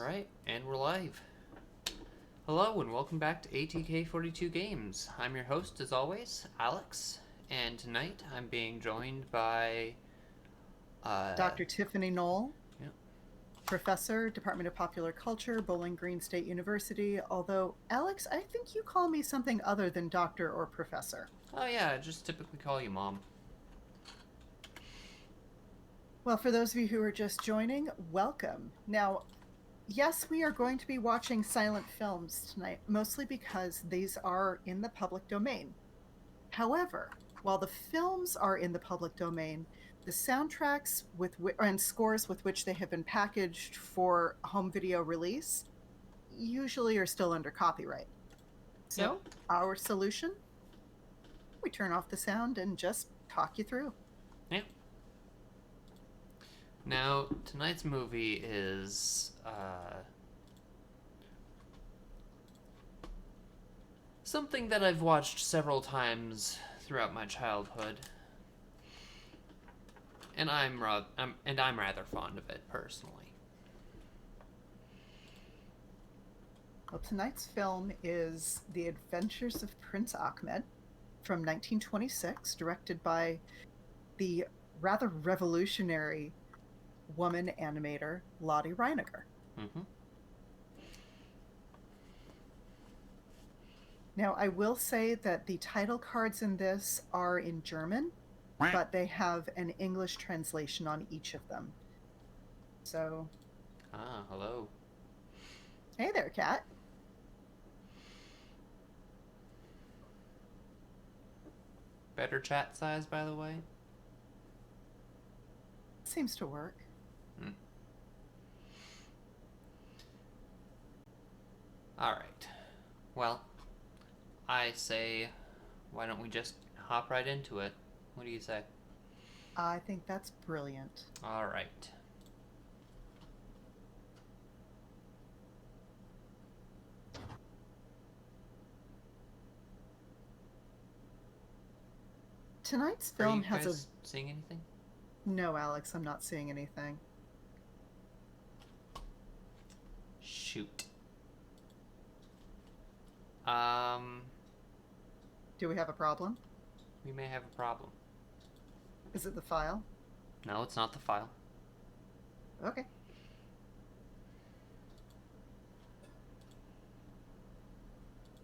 Alright, and we're live. Hello, and welcome back to ATK42 Games. I'm your host, as always, Alex, and tonight I'm being joined by... Dr. Tiffany Knoll, yeah. Professor, Department of Popular Culture, Bowling Green State University, although, Alex, I think you call me something other than doctor or professor. Oh yeah, I just typically call you Mom. Well, for those of you who are just joining, welcome. Now, yes, we are going to be watching silent films tonight, mostly because these are in the public domain. However, while the films are in the public domain, the soundtracks and scores with which they have been packaged for home video release usually are still under copyright. Yep. So, our solution? We turn off the sound and just talk you through. Yeah. Now, tonight's movie is, something that I've watched several times throughout my childhood. And I'm rather fond of it, personally. Well, tonight's film is The Adventures of Prince Achmed from 1926, directed by the rather revolutionary woman animator Lottie Reiniger. Mm-hmm. Now, I will say that the title cards in this are in German, but they have an English translation on each of them. So, Ah, hello. hey there, cat. Better chat size, by the way? Seems to work. Hmm. Alright. Well, I say, why don't we just hop right into it? What do you say? I think that's brilliant. Alright. Tonight's Are film you has guys seeing anything? No, Alex, I'm not seeing anything. Shoot. Do we have a problem? We may have a problem. Is it the file? No, it's not the file. Okay.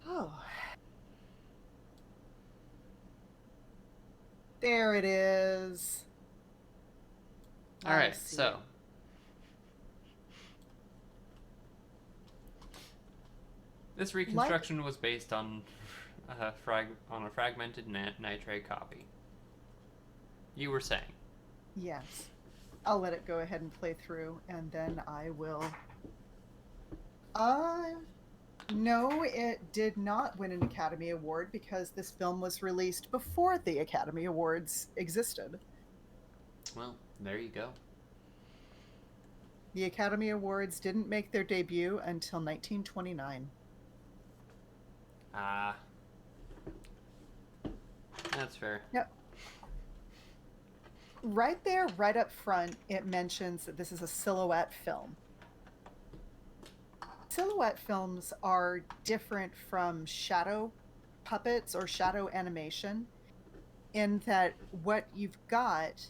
Oh. There it is. Alright, so. This reconstruction was based on a fragmented nitrate copy. You were saying. Yes. I'll let it go ahead and play through, and then I will... No, it did not win an Academy Award because this film was released before the Academy Awards existed. Well, there you go. The Academy Awards didn't make their debut until 1929. Ah. That's fair. Yep. Right there, right up front, it mentions that this is a silhouette film. Silhouette films are different from shadow puppets or shadow animation in that what you've got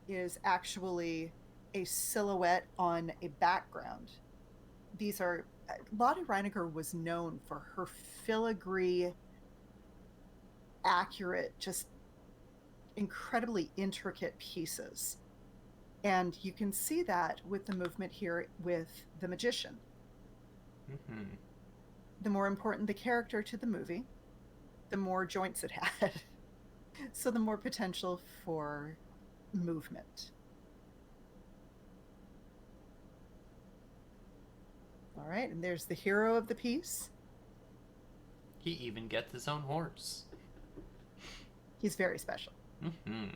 is actually a silhouette on a background. These are... Lottie Reiniger was known for her filigree, accurate, just incredibly intricate pieces. And you can see that with the movement here with the magician. Mm-hmm. The more important the character to the movie, the more joints it had. So the more potential for movement. All right, and there's the hero of the piece. He even gets his own horse. He's very special. Mm-hmm.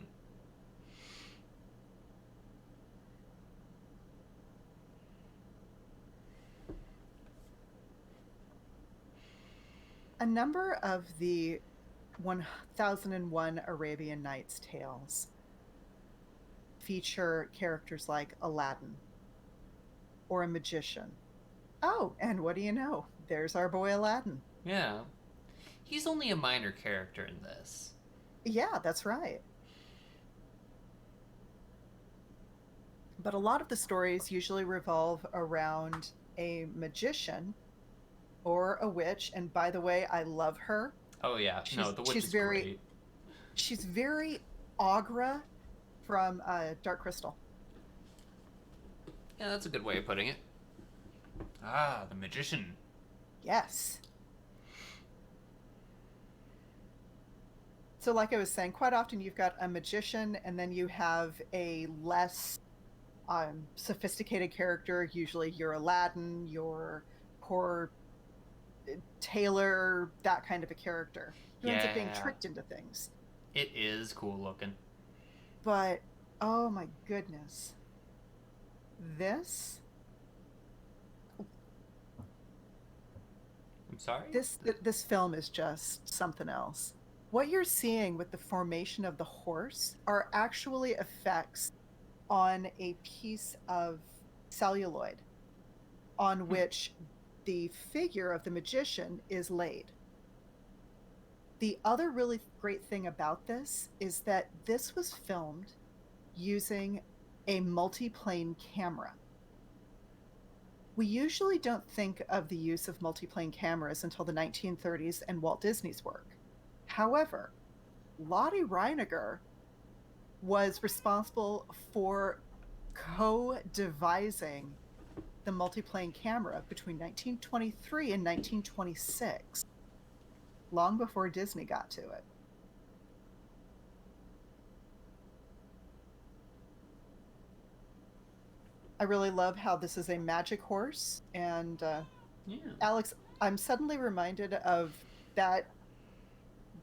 A number of the 1001 Arabian Nights tales feature characters like Aladdin or a magician Oh, and what do you know? There's our boy Aladdin. Yeah. He's only a minor character in this. Yeah, that's right. But a lot of the stories usually revolve around a magician or a witch. And by the way, I love her. Oh yeah, no, She's the witch she's is very great. she's very Agra from Dark Crystal. Yeah, that's a good way of putting it. Ah, the magician. Yes. So, like I was saying, quite often you've got a magician, and then you have a less sophisticated character. Usually, you're Aladdin, you're poor tailor, that kind of a character who ends up being Yeah, tricked into things. it is cool looking. But oh my goodness, this I'm sorry? this film is just something else. What you're seeing with the formation of the horse are actually effects on a piece of celluloid on Hmm. which the figure of the magician is laid. The other really great thing about this is that this was filmed using a multiplane camera. We usually don't think of the use of multiplane cameras until the 1930s and Walt Disney's work. However, Lottie Reiniger was responsible for co-devising the multiplane camera between 1923 and 1926, long before Disney got to it. I really love how this is a magic horse. And Yeah. Alex, I'm suddenly reminded of that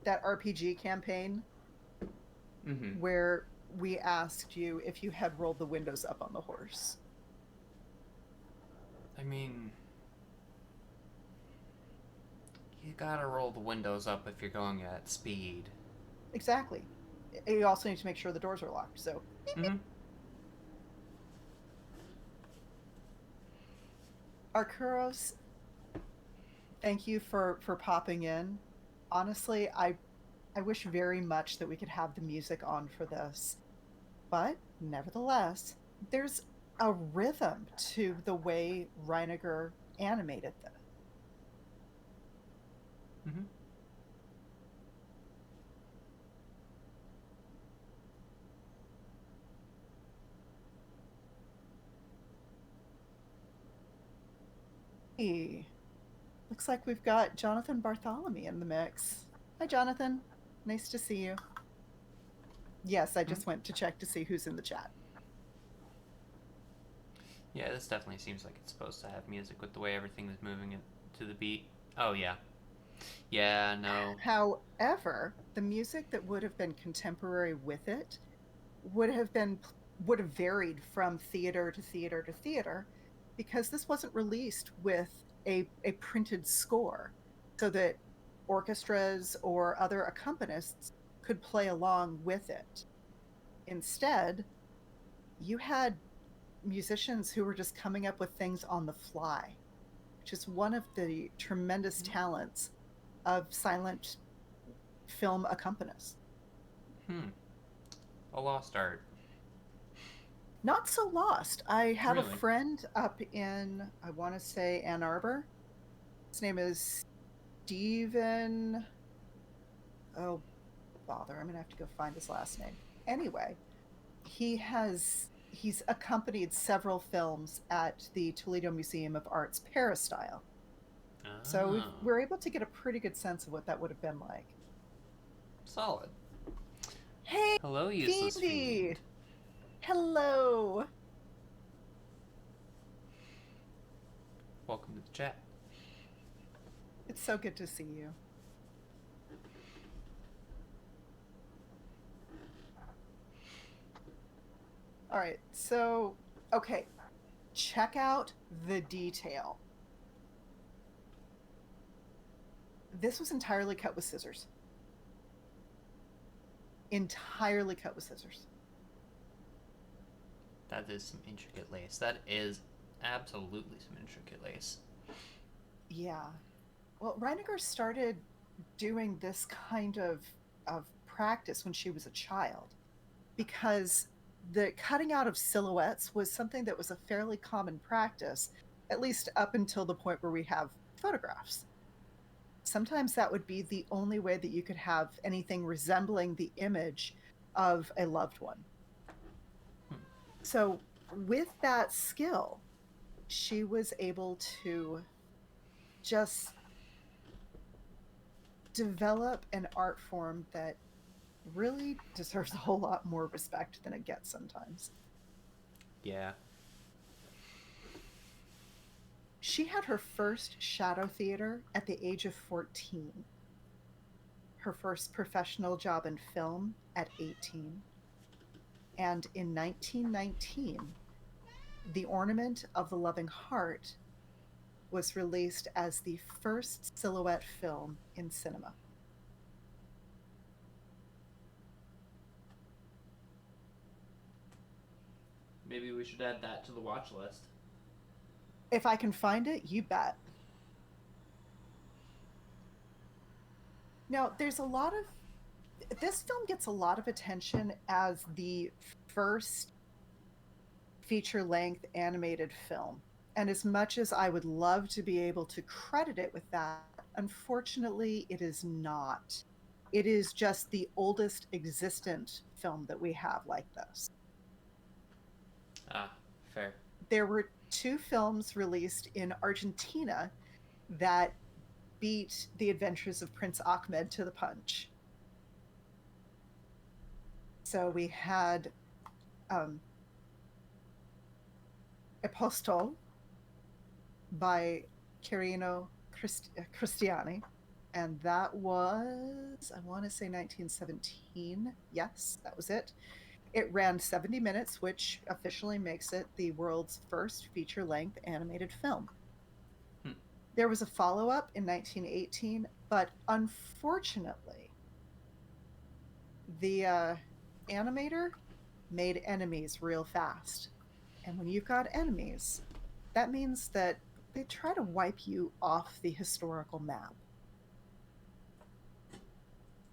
RPG campaign Mm-hmm. where we asked you if you had rolled the windows up on the horse. I mean, you gotta roll the windows up if you're going at speed. Exactly. You also need to make sure the doors are locked. So, Mm-hmm. Arcuros, thank you for popping in. Honestly, I wish very much that we could have the music on for this. But nevertheless, there's a rhythm to the way Reiniger animated this. Mm-hmm. Hey, looks like we've got Jonathan Bartholomew in the mix. Hi, Jonathan. Nice to see you. Yes, I Mm-hmm. just went to check to see who's in the chat. Yeah, this definitely seems like it's supposed to have music with the way everything is moving it to the beat. Oh yeah. Yeah, no. However, the music that would have been contemporary with it would have been would have varied from theater to theater to theater because this wasn't released with a printed score so that orchestras or other accompanists could play along with it. Instead, you had musicians who were just coming up with things on the fly, which is one of the tremendous talents of silent film accompanists. Hmm. A lost art. Not so lost. I have a Really? friend up in, I want to say, Ann Arbor. His name is Steven. Oh, bother. I'm going to have to go find his last name. Anyway, he's accompanied several films at the Toledo Museum of Art's Peristyle. So Oh. we're able to get a pretty good sense of what that would have been like. Solid. Hey, Hello, useless Fiendy! fiend. Hello! Welcome to the chat. It's so good to see you. All right, so, okay, check out the detail. This was entirely cut with scissors. Entirely cut with scissors. That is some intricate lace. That is absolutely some intricate lace. Yeah. Well, Reiniger started doing this kind of practice when she was a child because the cutting out of silhouettes was something that was a fairly common practice, at least up until the point where we have photographs. Sometimes that would be the only way that you could have anything resembling the image of a loved one. Hmm. So, with that skill, she was able to just develop an art form that really deserves a whole lot more respect than it gets sometimes. Yeah. She had her first shadow theater at the age of 14, her first professional job in film at 18, and in 1919, The Ornament of the Loving Heart was released as the first silhouette film in cinema. Maybe we should add that to the watch list. If I can find it, you bet. Now, there's a lot of this film gets a lot of attention as the first feature length animated film. And as much as I would love to be able to credit it with that, unfortunately, it is not. It is just the oldest existent film that we have like this. Ah, fair. There were two films released in Argentina that beat The Adventures of Prince Achmed to the punch. So we had um, Apostol by Carino Cristiani, and that was, I want to say 1917. Yes, that was it. It ran 70 minutes, which officially makes it the world's first feature length animated film. Hmm. There was a follow up in 1918, but unfortunately, the animator made enemies real fast. And when you've got enemies, that means that they try to wipe you off the historical map.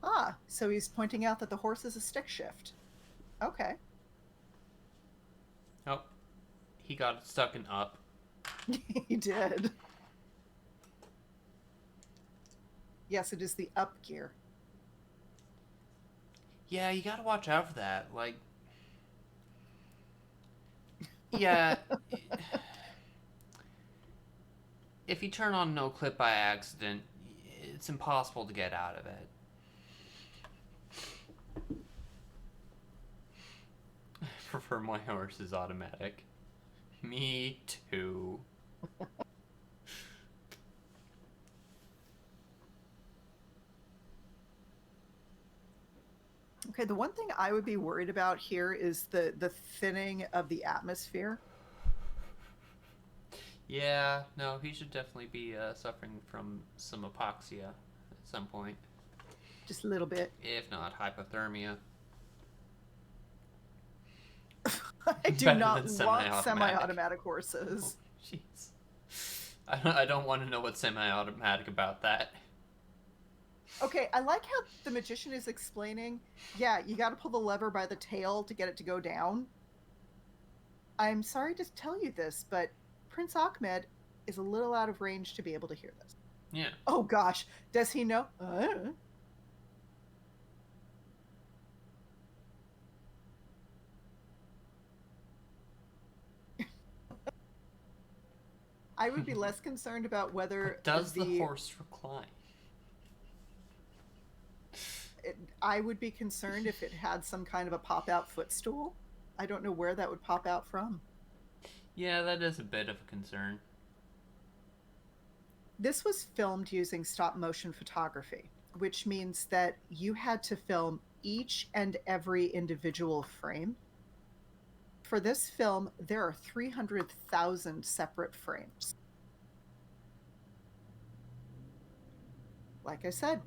Ah, so he's pointing out that the horse is a stick shift. Okay. Oh, he got stuck in up. He did. Yes, it is the up gear. Yeah, you gotta watch out for that. Like, yeah, if you turn on no clip by accident, it's impossible to get out of it. I prefer my horse's automatic. Me too. Okay, the one thing I would be worried about here is the thinning of the atmosphere. Yeah, no, he should definitely be suffering from some hypoxia at some point. Just a little bit. If not hypothermia. I do Better not than want semi-automatic. semi-automatic horses. Jeez. I don't want to know what's semi-automatic about that. Okay, I like how the magician is explaining, yeah, you got to pull the lever by the tail to get it to go down. I'm sorry to tell you this, but Prince Ahmed is a little out of range to be able to hear this. Yeah. Oh gosh, does he know? I would be less concerned about whether But does the horse recline? I would be concerned if it had some kind of a pop-out footstool. I don't know where that would pop out from. Yeah, that is a bit of a concern. This was filmed using stop-motion photography, which means that you had to film each and every individual frame. For this film, there are 300,000 separate frames. Like I said,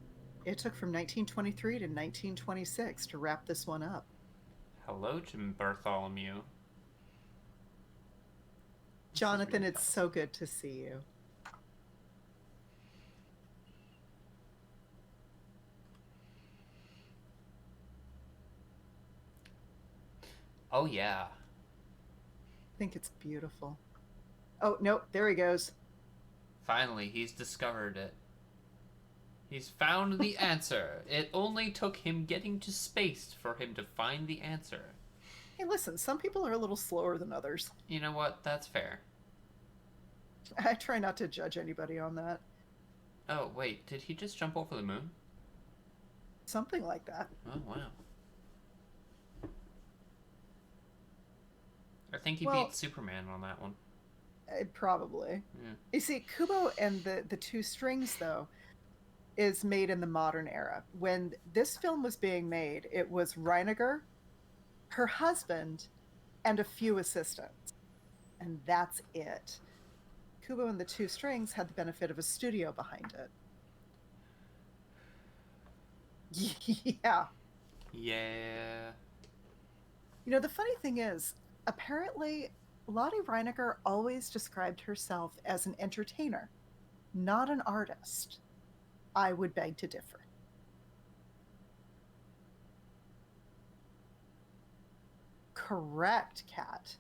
it took from 1923 to 1926 to wrap this one up. Hello, Jim Bartholomew. Jonathan, it's so good to see you. Oh, yeah. I think it's beautiful. Oh, nope, there he goes. Finally, he's discovered it. He's found the answer. It only took him getting to space for him to find the answer. Hey, listen, some people are a little slower than others. You know what? That's fair. I try not to judge anybody on that. Oh, wait, did he just jump over the moon? Something like that. Oh, wow. I think he beat Well, Superman on that one. probably. Yeah. You see, Kubo and the Two Strings, though, is made in the modern era. When this film was being made, it was Reiniger, her husband, and a few assistants. And that's it. Kubo and the Two Strings had the benefit of a studio behind it. Yeah. Yeah. You know, the funny thing is, apparently, Lottie Reiniger always described herself as an entertainer, not an artist. I would beg to differ. Correct, Kat.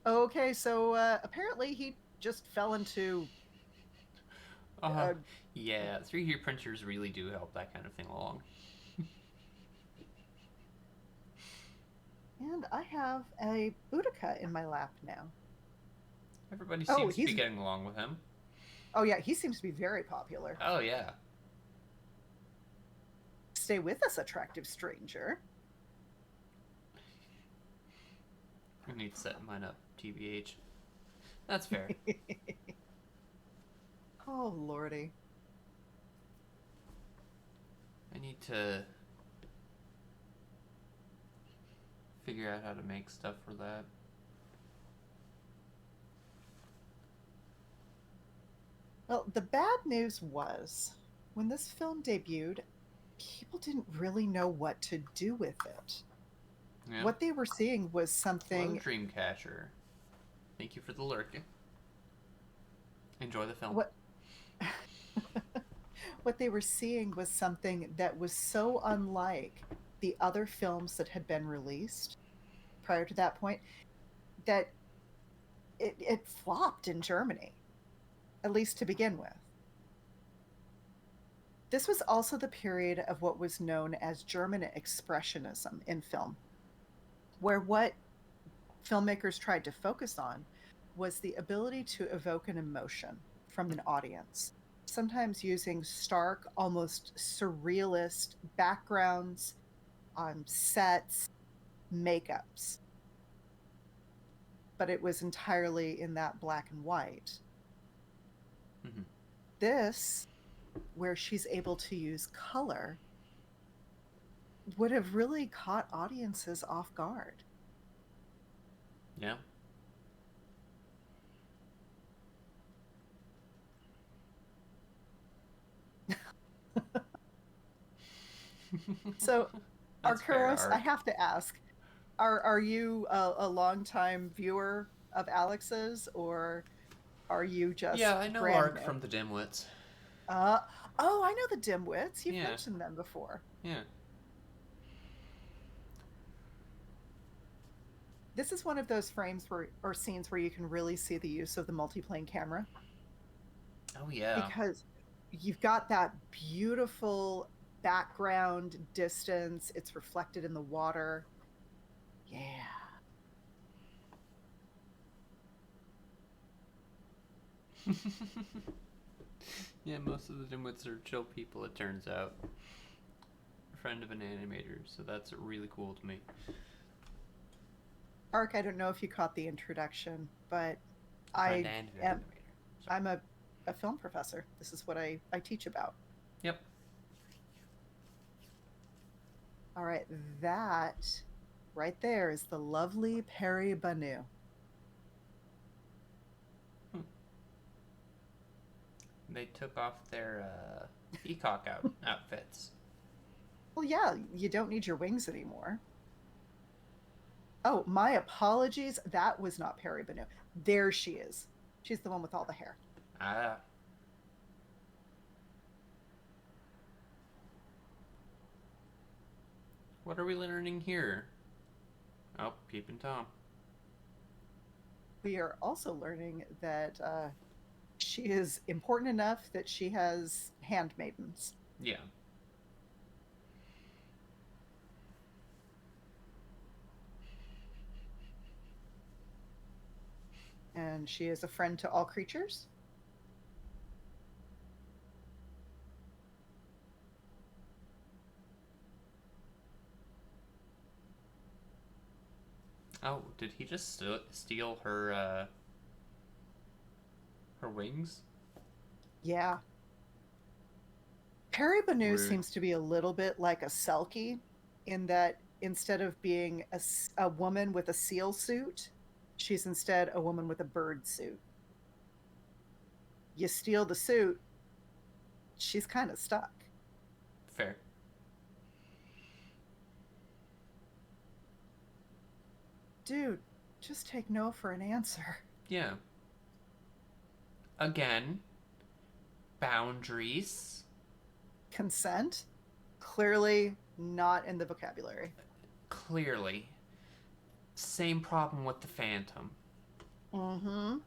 Okay, so apparently he just fell into. Uh, Uh, yeah, 3D printers really do help that kind of thing along. and I have a Boudica in my lap now. Everybody Oh, seems to be getting along with him. Oh, yeah, he seems to be very popular. Oh, yeah. Stay with us, attractive stranger. I need to set mine up, TBH. That's fair. Oh, lordy. I need to figure out how to make stuff for that. Well, the bad news was when this film debuted, people didn't really know what to do with it. Yeah. What they were seeing was Hello, something. Dreamcatcher. Thank you for the lurk. Enjoy the film. What what they were seeing was something that was so unlike the other films that had been released prior to that point that it flopped in Germany, at least to begin with. This was also the period of what was known as German Expressionism in film, where what filmmakers tried to focus on was the ability to evoke an emotion from an audience, sometimes using stark, almost surrealist backgrounds, sets, makeups. But it was entirely in that black and white. Mm-hmm. This, where she's able to use color, would have really caught audiences off guard. Yeah. So, That's fair, Arcuros, I Ark. have to ask, are you a longtime viewer of Alex's, or are you Yeah, just I know brand Ark new? from the Dimwits. Uh, oh, I know the Dimwits. You've Yeah. mentioned them before. Yeah. This is one of those frames where, or scenes where you can really see the use of the multiplane camera, Oh, yeah. because you've got that beautiful background distance. It's reflected in the water. Yeah. Yeah, most of the Dimwits are chill people, it turns out. Friend of an animator, so that's really cool to me. Ark, I don't know if you caught the introduction, but Friend I and an am animator. Sorry. I'm a film professor. This is what I teach about. Yep. All right, that right there is the lovely Perry Banu. They took off their peacock outfits. Well, yeah, you don't need your wings anymore. Oh, my apologies. That was not Perry Banu. There she is. She's the one with all the hair. Ah. What are we learning here? Oh, peeping Tom. We are also learning that she is important enough that she has handmaidens. Yeah. And she is a friend to all creatures. Oh, did he just steal her wings? Yeah. Perry Banu Rude. seems to be a little bit like a Selkie in that instead of being a woman with a seal suit, she's instead a woman with a bird suit. You steal the suit, she's kind of stuck. Fair. Dude, just take no for an answer. Yeah. Again, boundaries. Consent? Clearly not in the vocabulary. Clearly. Same problem with the Phantom. Mm-hmm.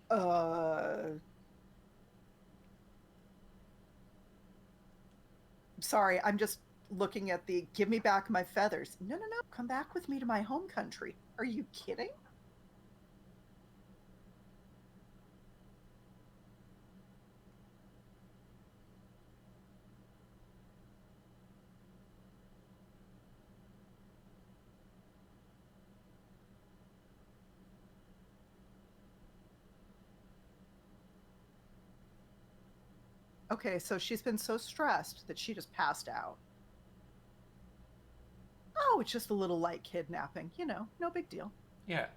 Uh, sorry, I'm just looking at the give me back my feathers. No, no, no, come back with me to my home country. Are you kidding? Okay, so she's been so stressed that she just passed out. Oh, it's just a little light kidnapping. No big deal. Yeah.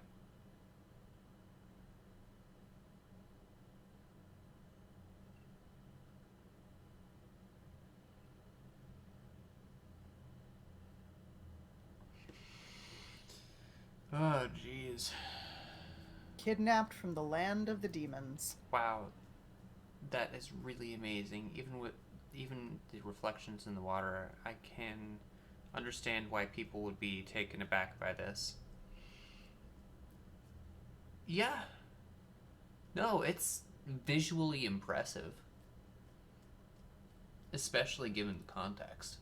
Oh, jeez. Kidnapped from the land of the demons. Wow. That is really amazing. Even the reflections in the water, I can understand why people would be taken aback by this. Yeah. No, it's visually impressive, especially given the context.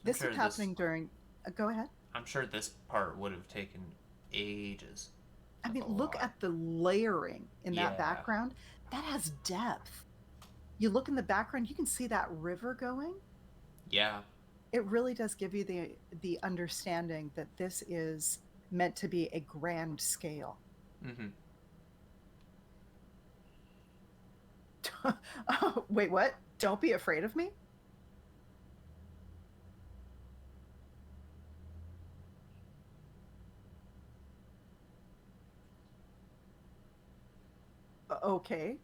I'm This sure is this happening during. Go ahead. I'm sure this part would have taken ages. I That's mean, a look lot. at the layering in that Yeah. background. That has depth. You look in the background, you can see that river going. Yeah. It really does give you the understanding that this is meant to be a grand scale. Mhm. Oh, wait, what? Don't be afraid of me? Okay.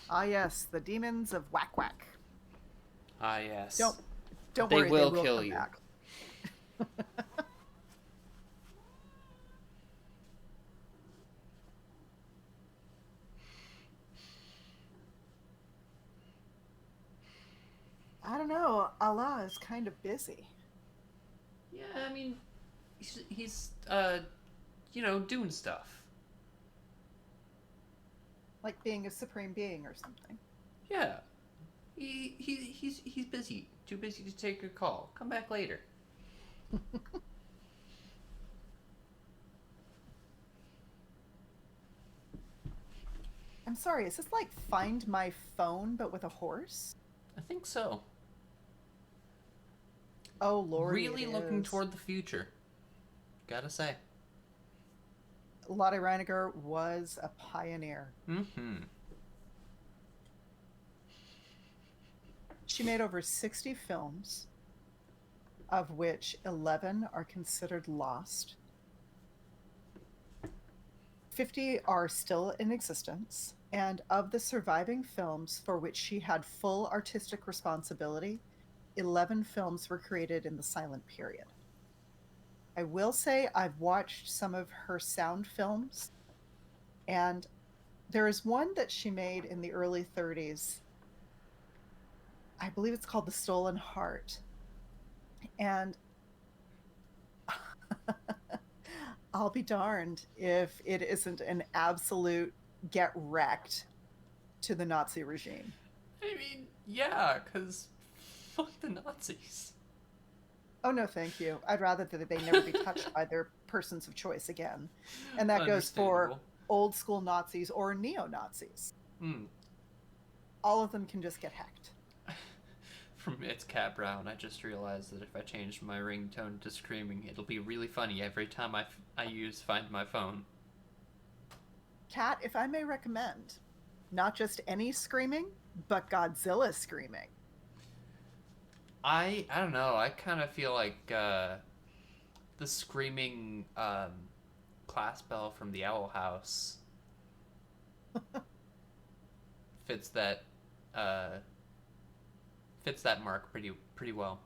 Ah, yes, the demons of Whack Whack. Ah, Don't yes. don't They worry, they will will kill come you. back. I don't know. Allah is kind of busy, Yeah, I mean, he's doing stuff. like being a supreme being or something. Yeah. He's busy. Too busy to take your call. Come back later. I'm sorry, is this like Find My Phone but with a horse? I think so. Oh, Lordy, it Really looking is. toward the future. Gotta say. Lotte Reiniger was a pioneer. Mm-hmm. She made over 60 films, of which 11 are considered lost. 50 are still in existence, and of the surviving films for which she had full artistic responsibility, 11 films were created in the silent period. I will say I've watched some of her sound films, and there is one that she made in the early 30s. I believe it's called The Stolen Heart. And I'll be darned if it isn't an absolute get wrecked to the Nazi regime. I mean, yeah, because fuck the Nazis. Oh, no, thank you. I'd rather that they never be touched by their persons of choice again. And that goes for Understandable. old school Nazis or neo Nazis. Hmm. All of them can just get hacked. From It's Cat Brown, I just realized that if I change my ringtone to screaming, it'll be really funny every time I use Find My Phone. Cat, if I may recommend, not just any screaming, but Godzilla screaming. I don't know. I kind of feel like the screaming class bell from the Owl House fits that uh, fits that mark pretty well.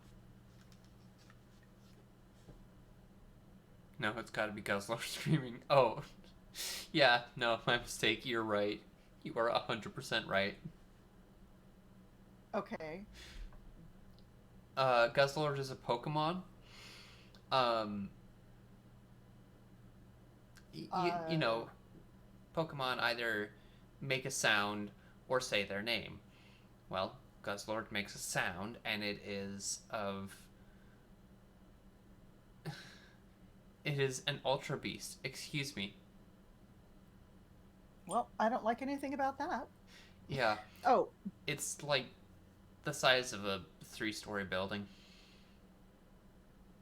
No, it's got to be Guzzler screaming. Oh, yeah. No, my mistake. You're right. You are 100% right. Okay. Guzzlord is a Pokemon. Um, you know, Pokemon either make a sound or say their name. Well, Guzzlord makes a sound, and it is of. It is an Ultra Beast. Excuse me. Well, I don't like anything about that. Yeah, Oh, it's like the size of a 3-story building.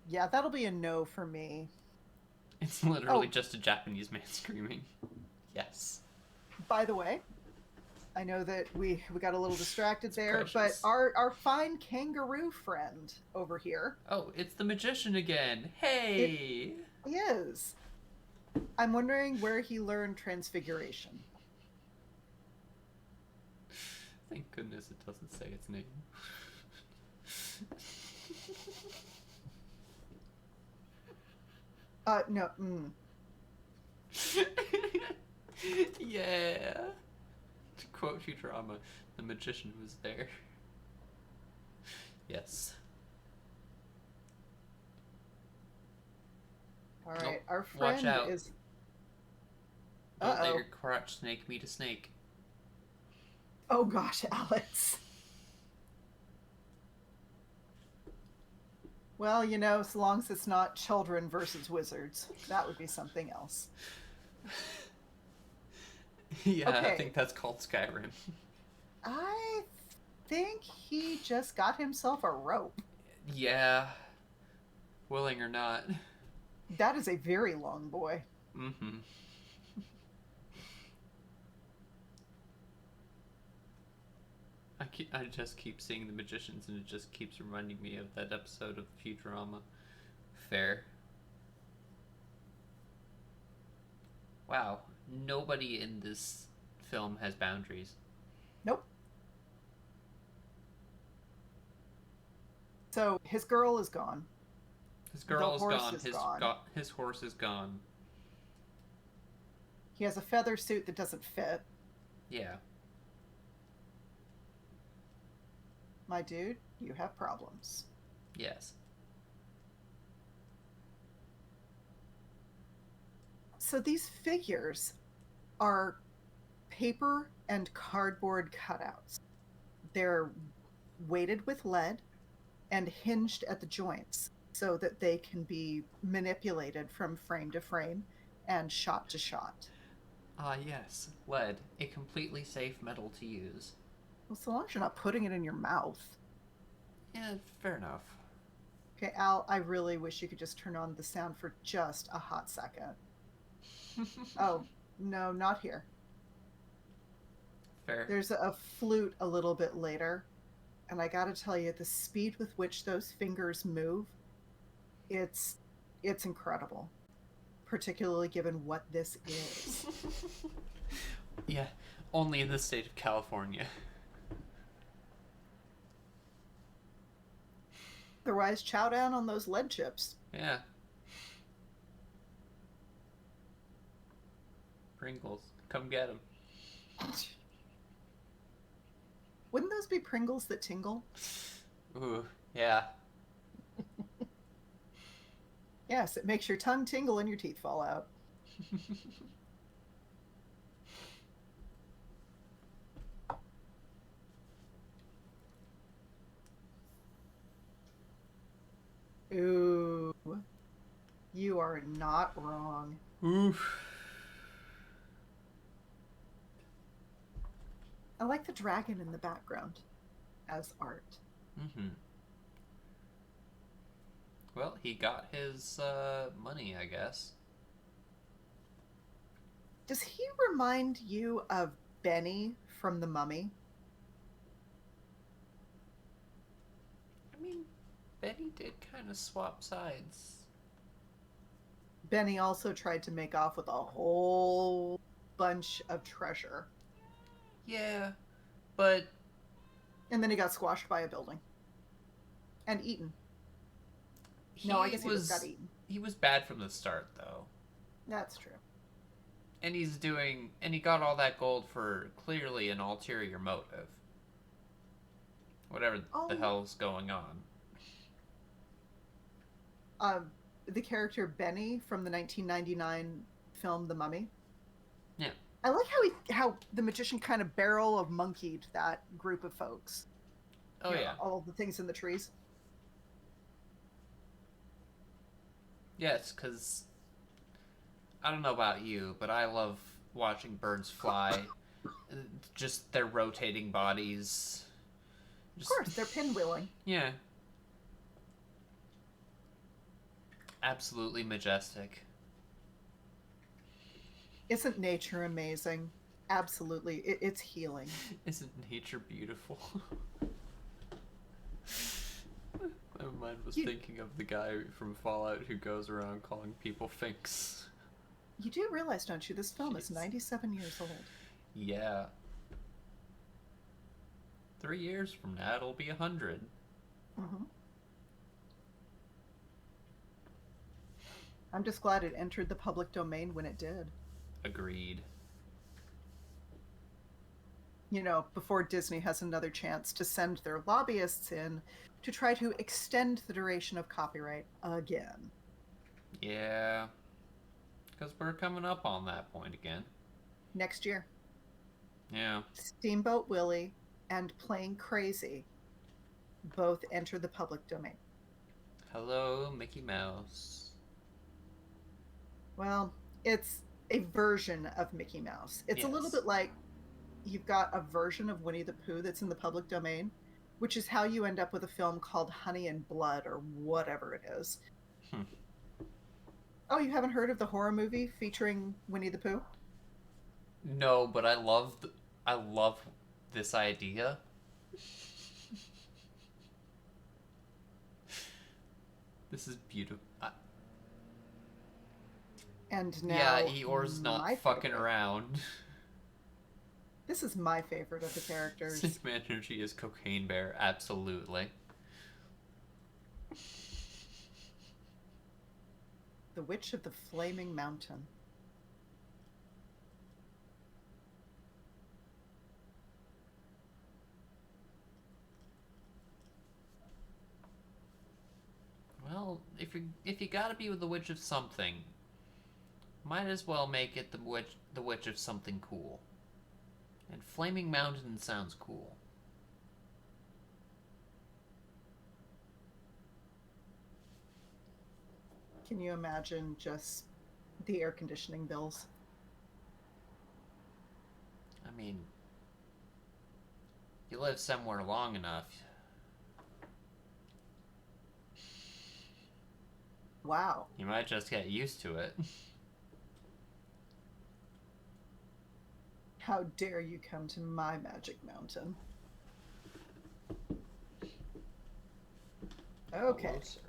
yeah, that'll be a no for me. It's literally Oh, just a Japanese man screaming. Yes. by the way, I know that we got a little distracted It's there, but precious. our fine kangaroo friend over here, Oh, it's the magician again. it Hey! is. I'm wondering where he learned transfiguration. Thank goodness it doesn't say its name. No, Yeah. To quote Futurama, the magician was there. Yes. all Nope. right. Our Watch friend out. is. Don't let Uh-oh. your crotch snake meet a snake. Oh gosh, Alex. Well, so long as it's not children versus wizards, that would be something else. Yeah, I Okay, think that's called Skyrim. I think he just got himself a rope. Yeah, willing or not. That is a very long boy. Mm-hmm. I just keep seeing the magicians, and it just keeps reminding me of that episode of Futurama. Fair. Wow, nobody in this film has boundaries. Nope. So his girl is gone. His The girl is horse gone. is gone. His horse is gone. He has a feather suit that doesn't fit. Yeah. My dude, you have problems. Yes. So these figures are paper and cardboard cutouts. They're weighted with lead and hinged at the joints so that they can be manipulated from frame to frame and shot to shot. Ah, yes. Lead, a completely safe metal to use. Well, so long as you're not putting it in your mouth. Yeah, fair enough. Okay, Al, I really wish you could just turn on the sound for just a hot second. Oh, no, not here. Fair. There's a flute a little bit later, and I gotta tell you, the speed with which those fingers move, it's incredible, particularly given what this is. Yeah, only in the state of California. Otherwise, chow down on those lead chips. Yeah. Pringles. Come get them. Wouldn't those be Pringles that tingle? Ooh, yeah. Yes, it makes your tongue tingle and your teeth fall out. Ooh, you are not wrong. Oof. I like the dragon in the background as art. Mm-hmm. Well, he got his money, I guess. Does he remind you of Benny from The Mummy? I mean, Benny did kind of swap sides. Benny also tried to make off with a whole bunch of treasure. Yeah, but And then he got squashed by a building. And eaten. he No, I guess he just got was eaten. he was bad from the start, though. That's true. And he got all that gold for clearly an ulterior motive. Whatever the Oh, hell's going on. the character Benny from the 1999 film The Mummy. Yeah. I like how the magician kind of barrel of monkeyed that group of folks. Oh, yeah. All the things in the trees. Yes, because I don't know about you, but I love watching birds fly. Just their rotating bodies. Of course, they're pinwheeling. Yeah. Absolutely majestic. Isn't nature amazing? Absolutely. It's healing. Isn't nature beautiful? My mind was thinking of the guy from Fallout who goes around calling people finks. You do realize, don't you, this film is Jeez. 97 years old. Yeah. 3 years from now, it'll be 100. Mm-hmm. I'm just glad it entered the public domain when it did. Agreed. Before Disney has another chance to send their lobbyists in to try to extend the duration of copyright again. Yeah. Because we're coming up on that point again. Next year. Yeah. Steamboat Willie and Playing Crazy both enter the public domain. Hello, Mickey Mouse. Well, it's a version of Mickey Mouse. It's a little Yes. bit like you've got a version of Winnie the Pooh that's in the public domain, which is how you end up with a film called Honey and Blood or whatever it is. Oh, you haven't heard of the horror movie featuring Winnie the Pooh? No, but I love this idea. This is beautiful. And now, Yeah, Eeyore's not fucking favorite. around. This is my favorite of the characters. Sick Man Energy is Cocaine Bear, absolutely. The Witch of the Flaming Mountain. Well, if you gotta be with the witch of something, might as well make it the witch of something cool. And Flaming Mountain sounds cool. Can you imagine just the air conditioning bills? I mean, you live somewhere long enough. Wow. You might just get used to it. How dare you come to my magic mountain? Okay. Hello, sir.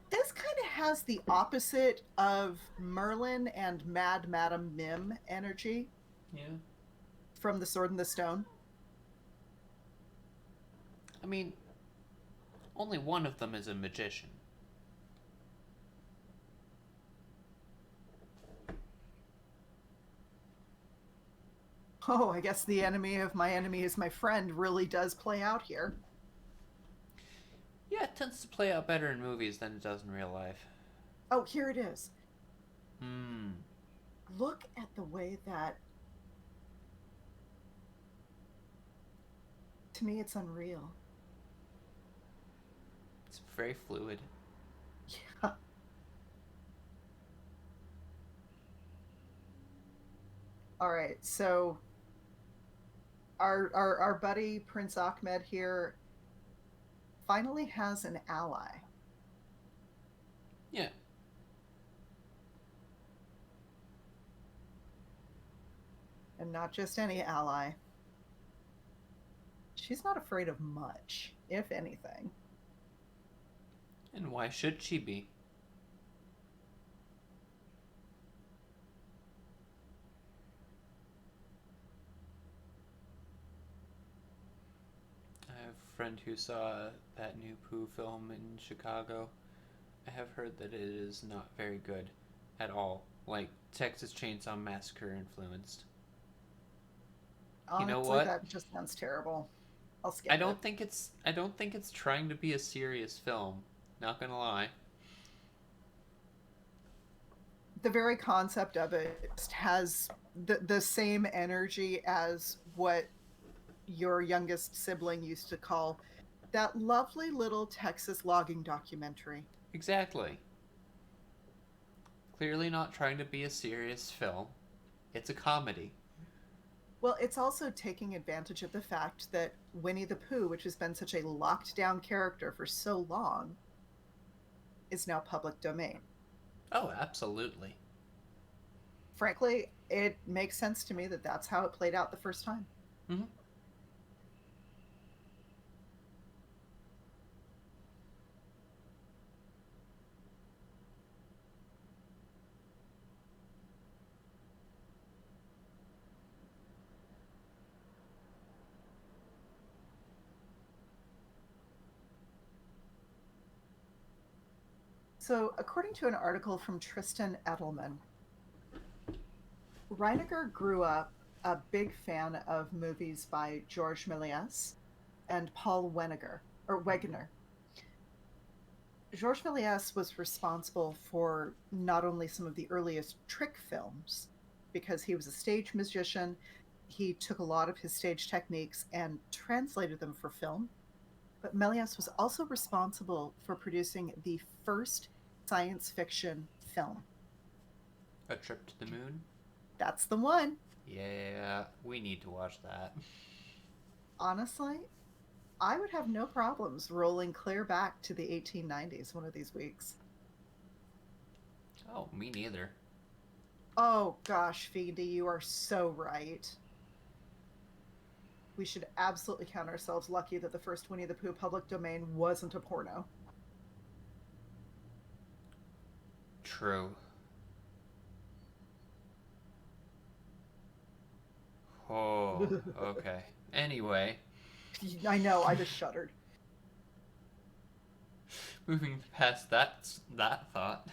This kind of has the opposite of Merlin and Mad Madam Mim energy Yeah. from The Sword and the Stone. I mean, only one of them is a magician. Oh, I guess the enemy of my enemy is my friend really does play out here. Yeah, it tends to play out better in movies than it does in real life. Oh, here it is. Hmm. Look at the way that, to me, it's unreal. It's very fluid. Yeah. All right, so our buddy Prince Achmed here finally has an ally. Yeah. And not just any ally. She's not afraid of much, if anything. And why should she be? I have a friend who saw that new Pooh film in Chicago. I have heard that it is not very good at all. Like Texas Chainsaw Massacre influenced. You know Honestly, what? that just sounds terrible. I'll I skip it. don't think it's I don't think it's trying to be a serious film. Not gonna lie. The very concept of it just has the same energy as what your youngest sibling used to call that lovely little Texas logging documentary. Exactly. Clearly not trying to be a serious film. It's a comedy. Well, it's also taking advantage of the fact that Winnie the Pooh, which has been such a locked down character for so long, is now public domain. Oh, absolutely. Frankly, it makes sense to me that that's how it played out the first time. Mm-hmm. So, according to an article from Tristan Edelman, Reiniger grew up a big fan of movies by George Méliès and Paul Wegener. Georges Méliès was responsible for not only some of the earliest trick films, because he was a stage magician, he took a lot of his stage techniques and translated them for film, but Méliès was also responsible for producing the first science fiction film. A Trip to the Moon? That's the one. Yeah, we need to watch that. Honestly, I would have no problems rolling clear back to the 1890s one of these weeks. Oh, me neither. Oh gosh, Fiendy, you are so right. We should absolutely count ourselves lucky that the first Winnie the Pooh public domain wasn't a porno. True. Oh, okay. Anyway, I know, I just shuddered. moving past that thought.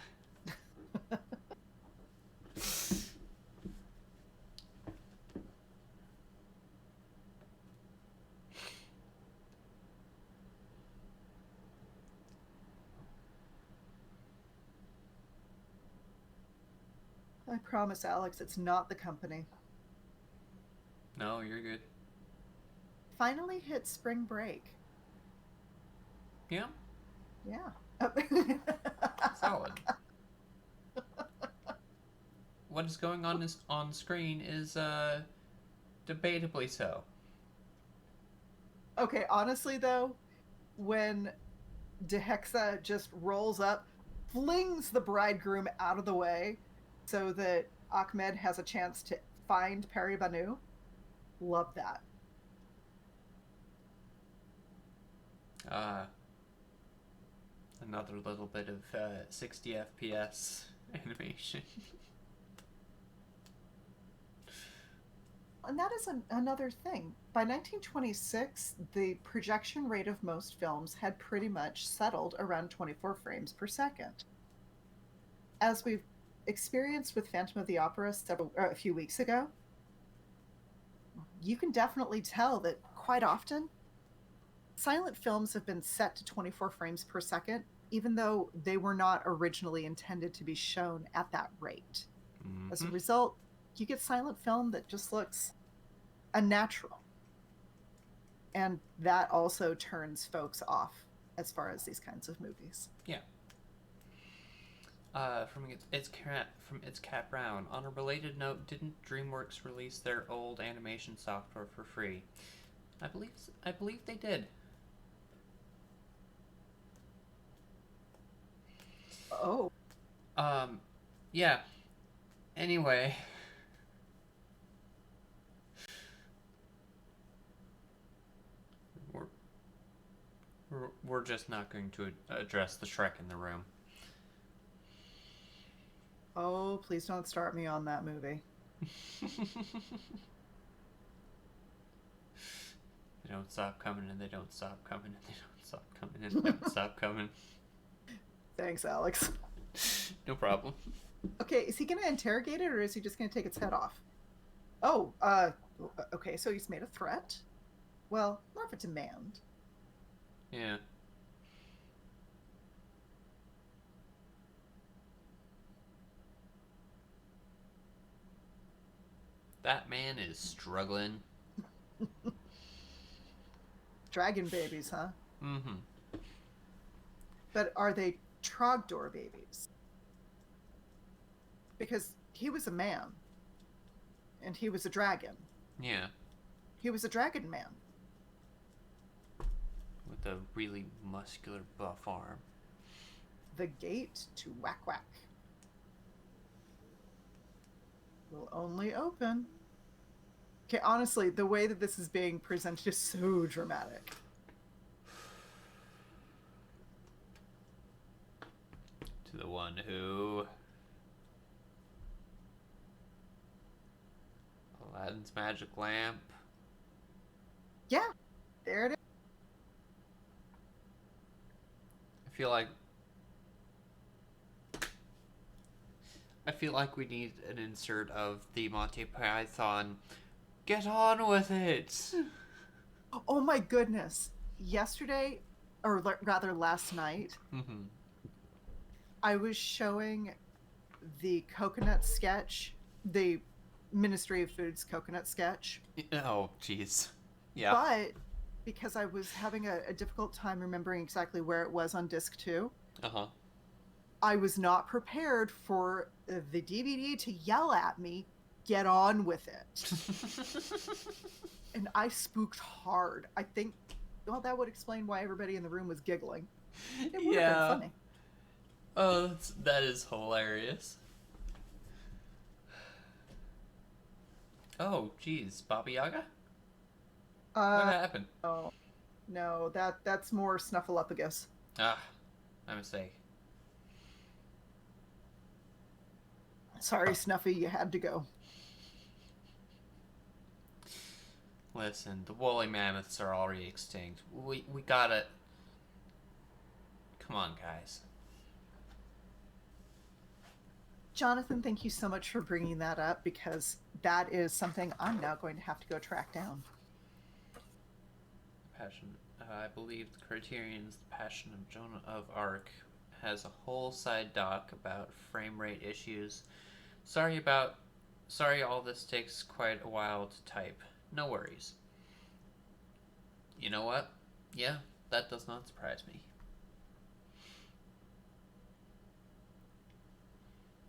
I promise, Alex, it's not the company. No, you're good. Finally hit spring break. Yeah, Yeah. solid. What is going on is on screen is debatably so. Okay, honestly though, when Dehexa just rolls up, flings the bridegroom out of the way so that Achmed has a chance to find Peri Banu, love that. Uh, Another little bit of 60 FPS animation. And that is another thing. By 1926, the projection rate of most films had pretty much settled around 24 frames per second. As we've experienced with Phantom of the Opera a few weeks ago, you can definitely tell that quite often silent films have been set to 24 frames per second, even though they were not originally intended to be shown at that rate. As a Mm-hmm. result, you get silent film that just looks unnatural. And that also turns folks off as far as these kinds of movies. Yeah. From its Cat Brown. On a related note, didn't DreamWorks release their old animation software for free? I believe they did. Oh, Um, yeah. Anyway, we're we're just not going to address the Shrek in the room. oh, please don't start me on that movie. They don't stop coming, and they don't stop coming, and they don't stop coming, and they don't stop coming. Thanks, Alex. No problem. Okay, is he going to interrogate it or is he just going to take its head off? Oh, okay, so he's made a threat? Well, more of a demand. Yeah. That man is struggling. Dragon babies, huh? Mm-hmm. But are they Trogdor babies? Because he was a man and he was a dragon. Yeah. He was a dragon man. With a really muscular buff arm. The gate to Whack Whack will only open. Okay, honestly, the way that this is being presented is so dramatic. To the one who... Aladdin's magic lamp. Yeah, there it is. I feel like we need an insert of the Monty Python. Get on with it. Oh my goodness. Yesterday, or rather last night, Mm-hmm. I was showing the coconut sketch, the Ministry of Food's coconut sketch. Oh, jeez. Yeah. But because I was having a difficult time remembering exactly where it was on disc 2, Uh-huh. I was not prepared for the DVD to yell at me, get on with it. And I spooked hard. I think, well, that would explain why everybody in the room was giggling. It would have been funny. Oh, that is hilarious. Oh, jeez. Baba Yaga? What happened? Oh, no, that's more Snuffleupagus. Ah, my mistake. Sorry, Snuffy, you had to go. Listen, the woolly mammoths are already extinct. We gotta... Come on, guys. Jonathan, thank you so much for bringing that up because that is something I'm now going to have to go track down. Passion. I believe the Criterion's The Passion of Joan of Arc has a whole side doc about frame rate issues. Sorry all this takes quite a while to type. No worries. You know what? Yeah, that does not surprise me.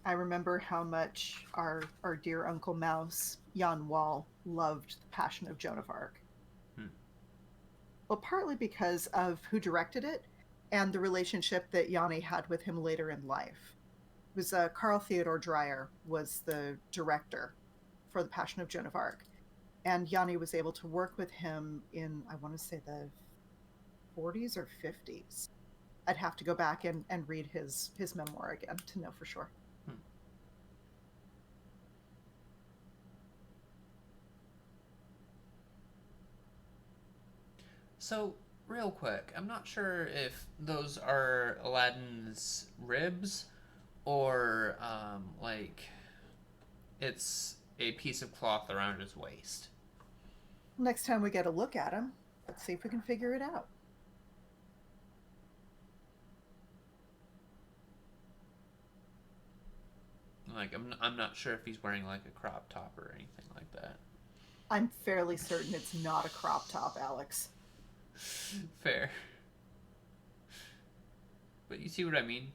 I remember how much our dear Uncle Mouse, Jan Wall, loved The Passion of Joan of Arc. Well, partly because of who directed it and the relationship that Yanni had with him later in life. It was Carl Theodor Dreyer was the director for The Passion of Joan of Arc. And Yanni was able to work with him in, I want to say, the 40s or 50s. I'd have to go back and read his memoir again to know for sure. So, real quick, I'm not sure if those are Aladdin's ribs or, like, it's a piece of cloth around his waist. Next time we get a look at him, let's see if we can figure it out. Like, I'm not sure if he's wearing like a crop top or anything like that. I'm fairly certain it's not a crop top, Alex. Fair. But you see what I mean?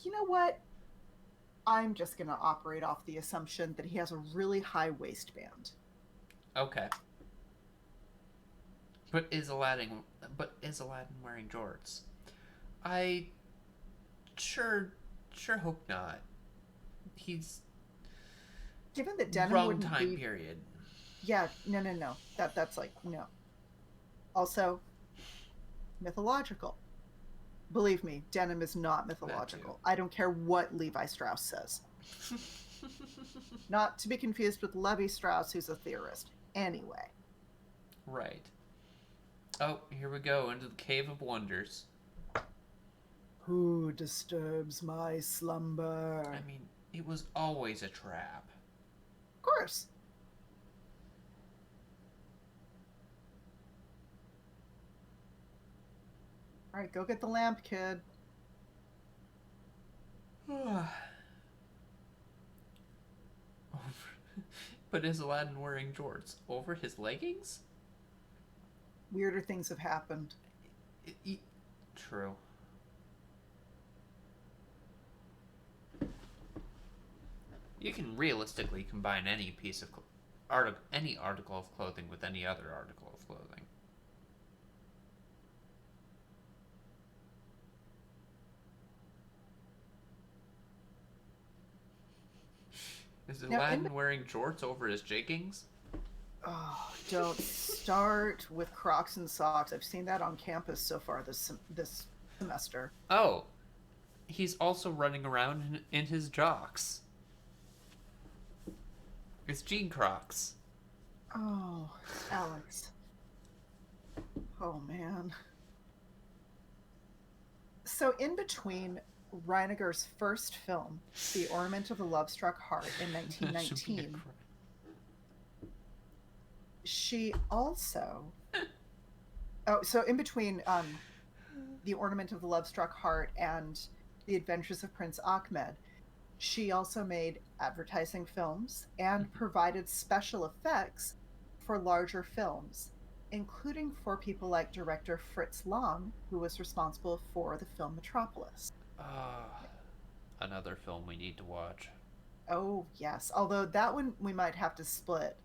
You know what? I'm just going to operate off the assumption that he has a really high waistband. Okay. But is Aladdin wearing jorts? I sure hope not. He's Given that denim wrong wouldn't time be. period. Yeah, no. That's like, no. Also, mythological. Believe me, denim is not That too. mythological. I don't care what Levi Strauss says. Not to be confused with Levi Strauss, who's a theorist. Anyway. Right. Oh, here we go into the Cave of Wonders. Who disturbs my slumber? I mean, it was always a trap. Of course. All right, go get the lamp, kid. But is Aladdin wearing jorts over his leggings? Weirder things have happened. True. You can realistically combine any piece of any article of clothing with any other article of clothing. Is Now, Aladdin wearing jorts over his jeggings? oh, don't start with Crocs and socks. I've seen that on campus so far this semester. Oh, he's also running around in his jocks. It's jean Crocs. Oh, Alex. Oh, man. So, in between Reiniger's first film, The Ornament of the Love-Struck Heart, in 1919, she also. Oh, so in between The Ornament of the Love-Struck Heart and The Adventures of Prince Achmed, she also made advertising films and provided special effects for larger films, including for people like director Fritz Lang, who was responsible for the film Metropolis. Another film we need to watch. Oh, yes. Although that one we might have to split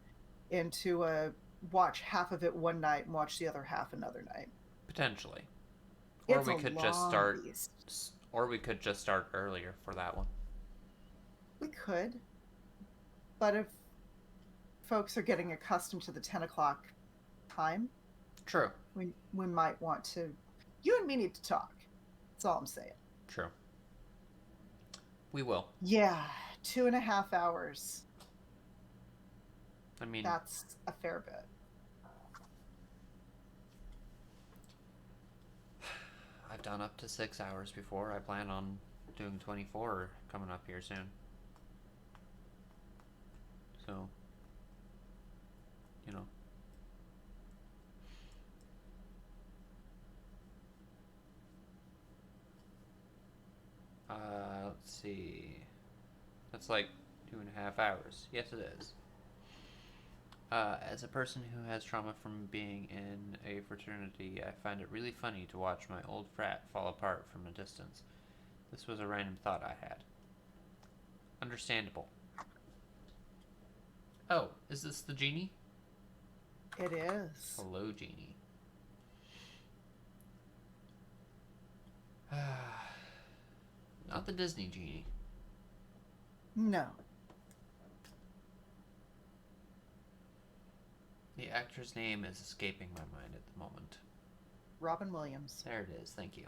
into a watch half of it one night and watch the other half another night. Potentially. Or It's we a could long just start beast. or we could just start earlier for that one. We could. But if folks are getting accustomed to the 10 o'clock time, True. we might want to. You and me need to talk. That's all I'm saying. True. We will. Yeah, 2.5 hours. I mean, that's a fair bit. I've done up to 6 hours before. I plan on doing 24 coming up here soon. So, you know. Let's see. That's like 2.5 hours. Yes, it is. As a person who has trauma from being in a fraternity, I find it really funny to watch my old frat fall apart from a distance. This was a random thought I had. Understandable. Oh, is this the genie? It is. Hello, genie. Not the Disney genie. No. The actor's name is escaping my mind at the moment. Robin Williams. There it is, thank you.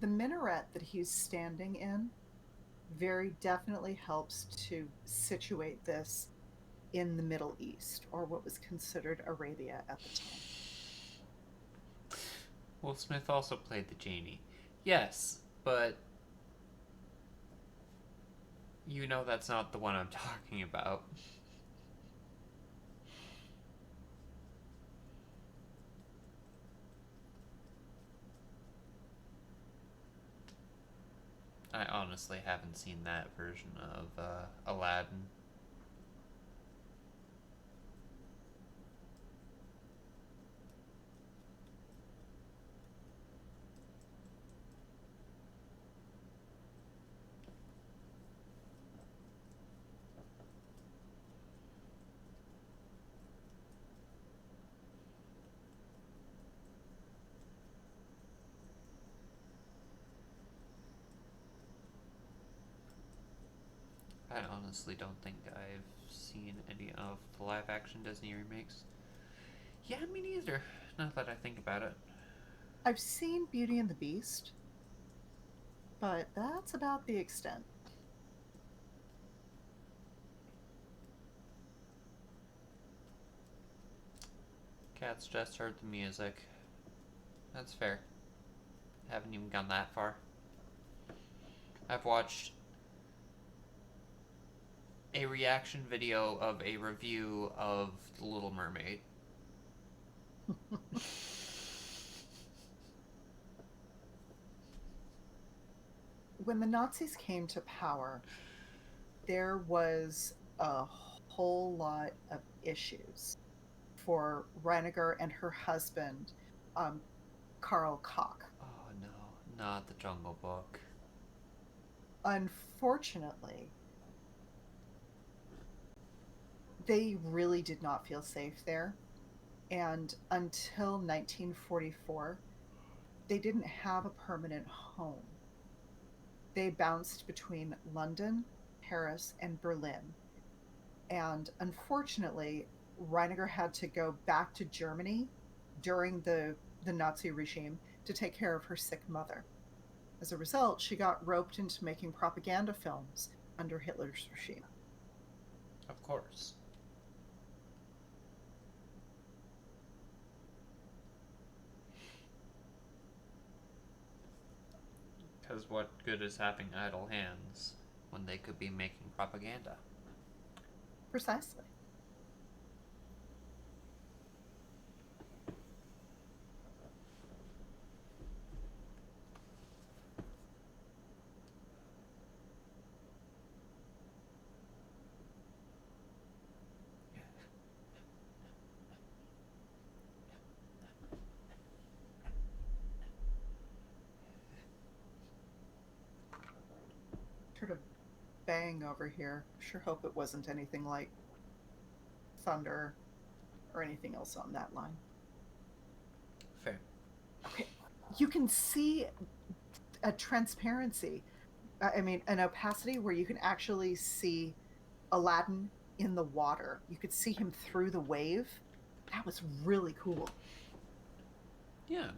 the minaret that he's standing in very definitely helps to situate this in the Middle East, or what was considered Arabia at the time. Will Smith also played the genie. Yes, but you know that's not the one I'm talking about. I honestly haven't seen that version of Aladdin. I honestly don't think I've seen any of the live action Disney remakes. Yeah, me neither, now that I think about it. I've seen Beauty and the Beast, but that's about the extent. Cats just heard the music. That's fair. Haven't even gone that far. I've watched a reaction video of a review of The Little Mermaid. When the Nazis came to power, there was a whole lot of issues for Reiniger and her husband, um, Karl Koch. Oh no, not the Jungle Book. Unfortunately, they really did not feel safe there. And until 1944, they didn't have a permanent home. They bounced between London, Paris, and Berlin. And unfortunately, Reiniger had to go back to Germany during the Nazi regime to take care of her sick mother. As a result, she got roped into making propaganda films under Hitler's regime. Of course. Because what good is having idle hands when they could be making propaganda? Precisely. Heard a bang over here. Sure hope it wasn't anything like thunder or anything else on that line. Fair. Okay. You can see a transparency, I mean, an opacity where you can actually see Aladdin in the water. You could see him through the wave. That was really cool. Yeah.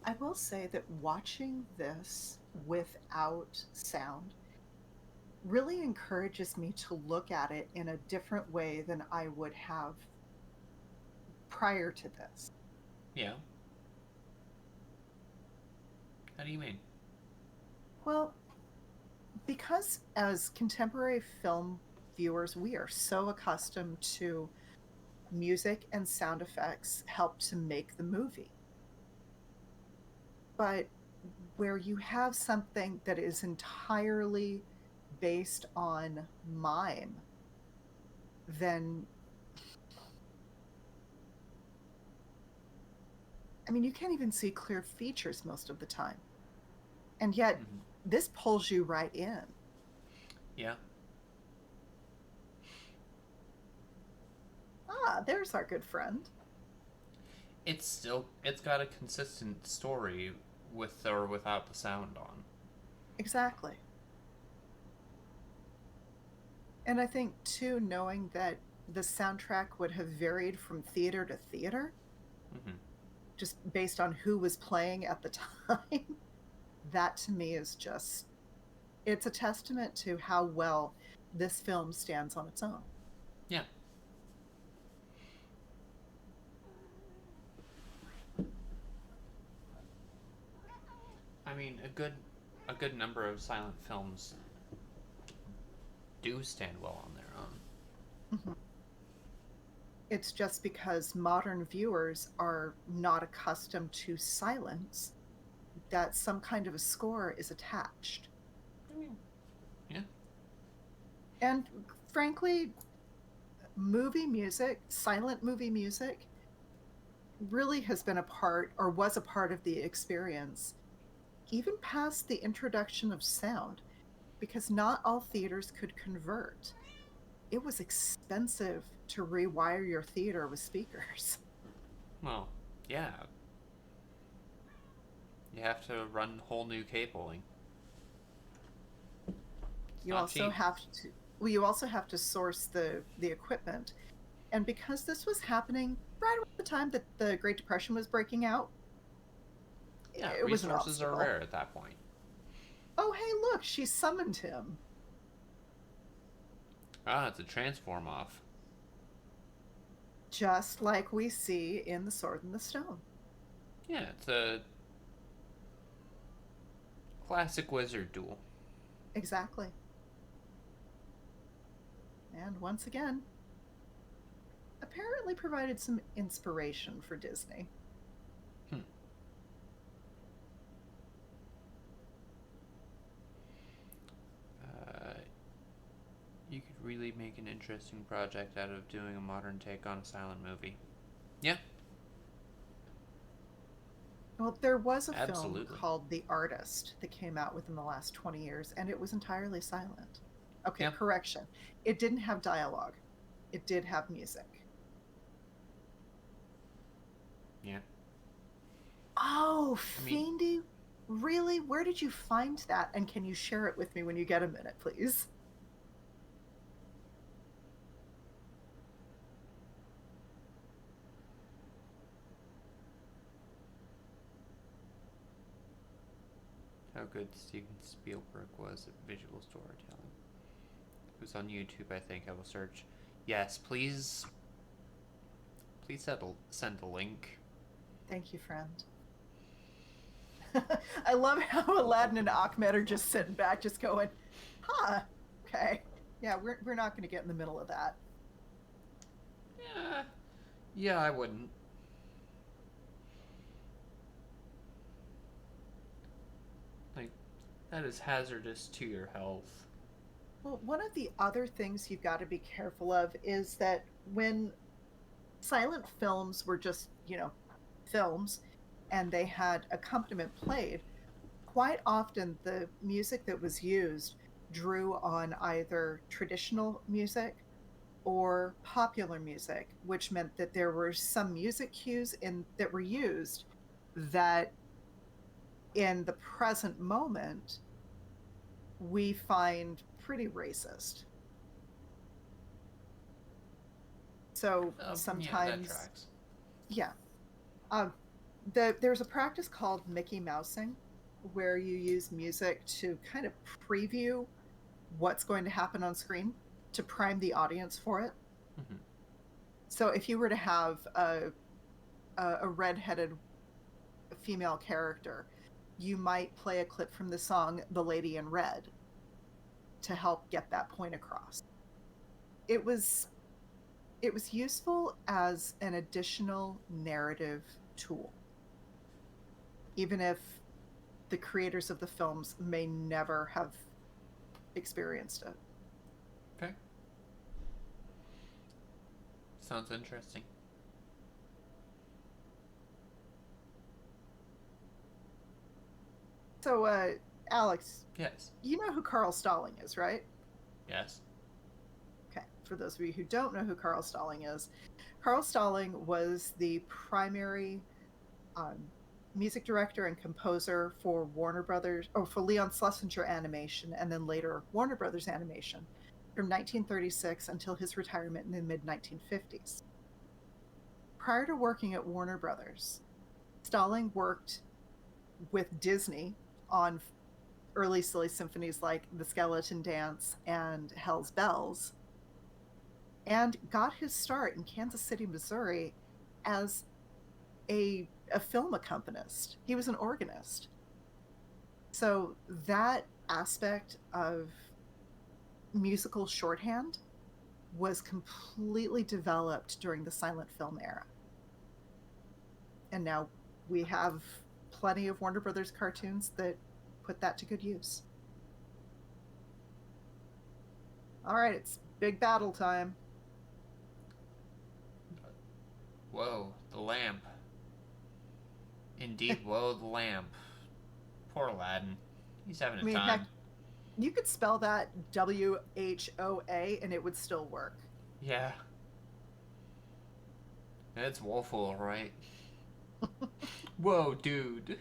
I will say that watching this without sound really encourages me to look at it in a different way than I would have prior to this. Yeah. How do you mean? Well, because as contemporary film viewers, we are so accustomed to music and sound effects help to make the movie. But where you have something that is entirely based on mime, then I mean, you can't even see clear features most of the time. And yet, Mm-hmm. this pulls you right in. Yeah. Ah, there's our good friend. It's got a consistent story with or without the sound on. Exactly. And I think, too, knowing that the soundtrack would have varied from theater to theater, Hmm. just based on who was playing at the time. That to me is just, it's a testament to how well this film stands on its own. Yeah. I mean, a good number of silent films do stand well on their own. Mhm. It's just because modern viewers are not accustomed to silence that some kind of a score is attached. I mean, yeah. And frankly, movie music, silent movie music, really has been a part or was a part of the experience, even past the introduction of sound, because not all theaters could convert. It was expensive to rewire your theater with speakers. Well, yeah. You have to run whole new cabling. It's You not also cheap. have to well, you also have to source the equipment. And because this was happening right around the time that the Great Depression was breaking out, Yeah, it was an resources are obstacle. rare at that point. Oh, hey, look, she summoned him. Ah, it's a transform off. Just like we see in The Sword and the Stone. Yeah, it's a classic wizard duel. Exactly. And once again, apparently provided some inspiration for Disney. Hmm. Uh, you could really make an interesting project out of doing a modern take on a silent movie. Yeah, Well, there was a film absolutely. called The Artist that came out within the last 20 years, and it was entirely silent. Okay, Yeah, correction. It didn't have dialogue, it did have music. yeah. Oh, I mean, Fiendy, really? Where did you find that? And can you share it with me when you get a minute, please? how good Steven Spielberg was at visual storytelling. It was on YouTube, I think. I will search. Yes, please. Please send a link. Thank you, friend. I love how Aladdin and Achmed are just sitting back, just going, huh, okay. Yeah, we're not going to get in the middle of that. Yeah, yeah, I wouldn't. Like, that is hazardous to your health. Well, one of the other things you've got to be careful of is that when silent films were just, films and they had accompaniment played, quite often the music that was used drew on either traditional music or popular music, which meant that there were some music cues in that were used that in the present moment we find pretty racist. So Yeah, that sometimes, tracks. yeah, um, there's a practice called Mickey Mousing, where you use music to kind of preview what's going to happen on screen to prime the audience for it. Hmm. So if you were to have a redheaded female character, you might play a clip from the song "The Lady in Red" to help get that point across. It was it was useful as an additional narrative tool, even if the creators of the films may never have experienced it. Okay. Sounds interesting. So, Alex, Yes. you know who Carl Stalling is, right? Yes. Okay. For those of you who don't know who Carl Stalling was the primary um, music director and composer for Warner Brothers, or for Leon Schlesinger Animation, and then later Warner Brothers Animation. from 1936 until his retirement in the mid 1950s. Prior to working at Warner Brothers, Stalling worked with Disney on early silly symphonies like The Skeleton Dance and Hell's Bells, and got his start in Kansas City, Missouri as a film accompanist. He was an organist. So that aspect of musical shorthand was completely developed during the silent film era. And now we have plenty of Warner Brothers cartoons that put that to good use. All right, it's big battle time. Whoa, the lamp. Indeed, whoa, the lamp. Poor Aladdin. He's having I a mean, time. heck, you could spell that WHOA and it would still work. Yeah. It's woeful, right? Whoa, dude.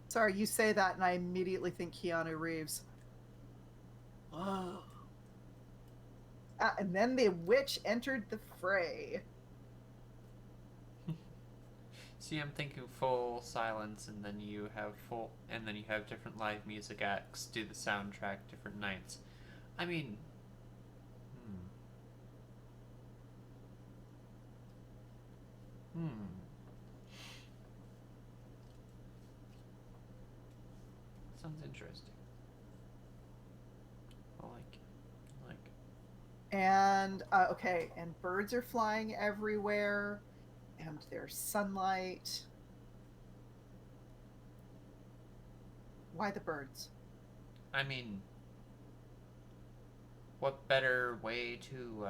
Sorry, you say that and I immediately think Keanu Reeves. Whoa. And then the witch entered the fray. See, I'm thinking full silence, and then you have different live music acts do the soundtrack different nights. I mean, hmm. Sounds interesting. I like it. I like it. And okay, and birds are flying everywhere, and there's sunlight. Why the birds? I mean, what better way to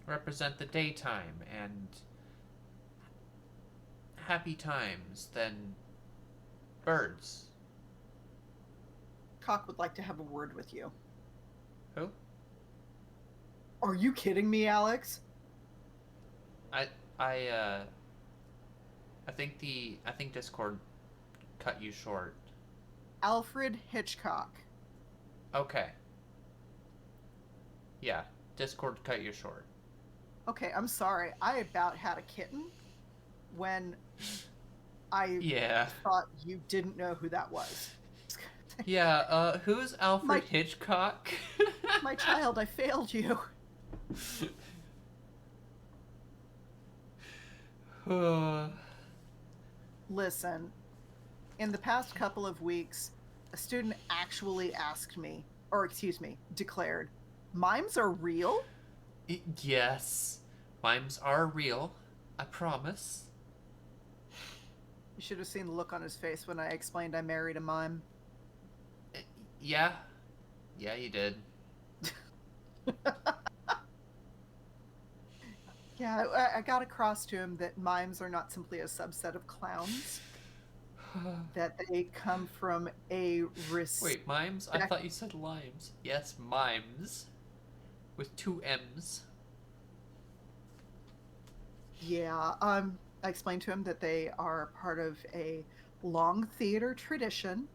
represent the daytime and happy times than birds? Cock would like to have a word with you. Who? Are you kidding me, Alex? I I think Discord cut you short. Alfred Hitchcock. Okay. Yeah, Discord cut you short. Okay, I'm sorry. I about had a kitten when I thought you didn't know who that was. Yeah, who's Alfred Hitchcock? My child, I failed you. Listen, in the past couple of weeks, a student actually asked me, or excuse me, declared, mimes are real? Yes, mimes are real. I promise. You should have seen the look on his face when I explained I married a mime. Yeah. Yeah, you did. Yeah, I got across to him that mimes are not simply a subset of clowns. That they come from a Wait, mimes? I thought you said limes. Yes, mimes. With 2 M's. Yeah, I explained to him that they are part of a long theater tradition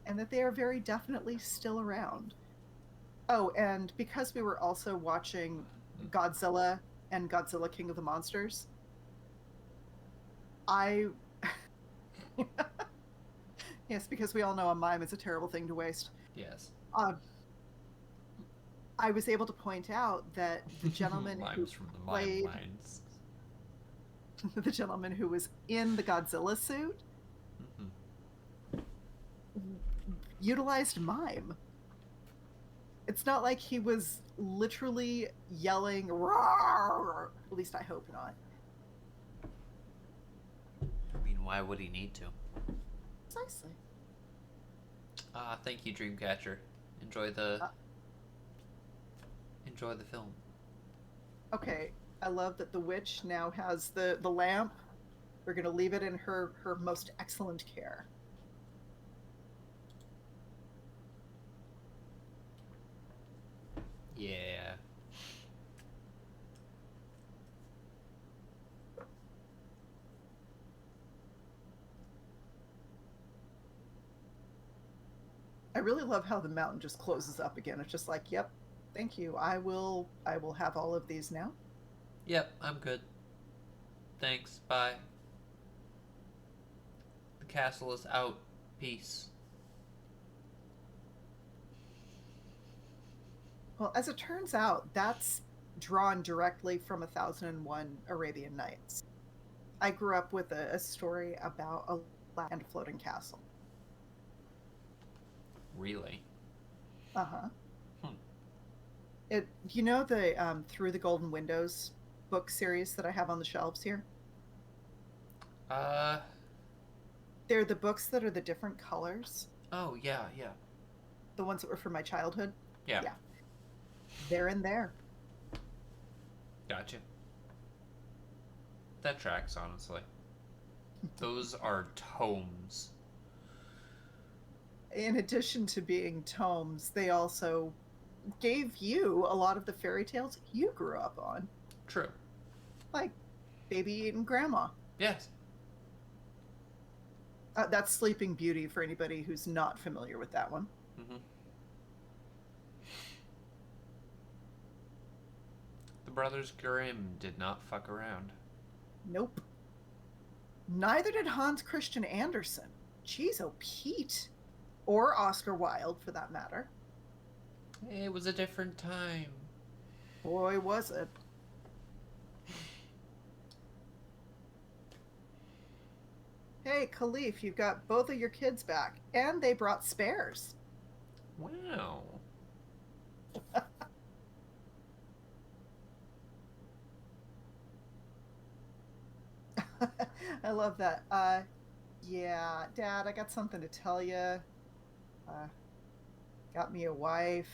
and that they are very definitely still around. Oh, and because we were also watching Godzilla and Godzilla King of the Monsters, yes, because we all know a mime is a terrible thing to waste. Yes. I was able to point out that the gentleman who from the played mines. the gentleman who was in the Godzilla suit utilized mime. It's not like he was literally yelling, "Roar!" At least I hope not. I mean, why would he need to? Precisely. Thank you, Dreamcatcher. Enjoy the film. Okay, I love that the witch now has the lamp. We're going to leave it in her most excellent care. Yeah. really love how the mountain just closes up again. It's just like, yep, thank you. I will have all of these now. Yep, I'm good. Thanks. Bye. The castle is out. Peace. Well, as it turns out, that's drawn directly from 1001 Arabian Nights. I grew up with a story about a land floating castle. Really? Uh-huh. Hmm. You know the Through the Golden Windows book series that I have on the shelves here? Uh. They're the books that are the different colors, Oh, yeah, yeah. the ones that were from my childhood. Yeah. Yeah. They're in there. Gotcha. That tracks, honestly. Those are tomes. In addition to being tomes, they also gave you a lot of the fairy tales you grew up on, True. like Baby Eating Grandma. Yes. That's Sleeping Beauty for anybody who's not familiar with that one. Mm-hmm. The Brothers Grimm did not fuck around. Nope. Neither did Hans Christian Andersen. Jeez, oh Pete. Or Oscar Wilde, for that matter. It was a different time. Boy, was it. Hey, Khalif, you've got both of your kids back, and they brought spares. Wow. I love that. Yeah, Dad, I got something to tell you. Got me a wife.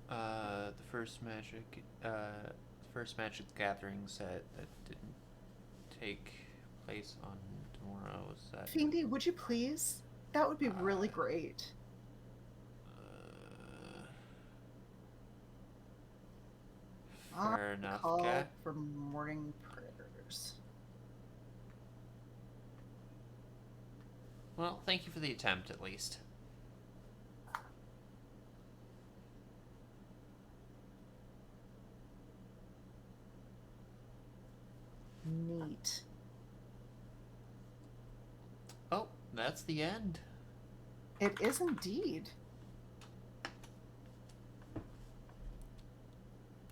The first Magic the Gathering set that didn't take place on tomorrow was that. Fiendy, would you please? That would be really Uh, great. Fair enough, Call Cat. for morning prayers. Well, thank you for the attempt, at least. Neat. Oh, that's the end. It is indeed.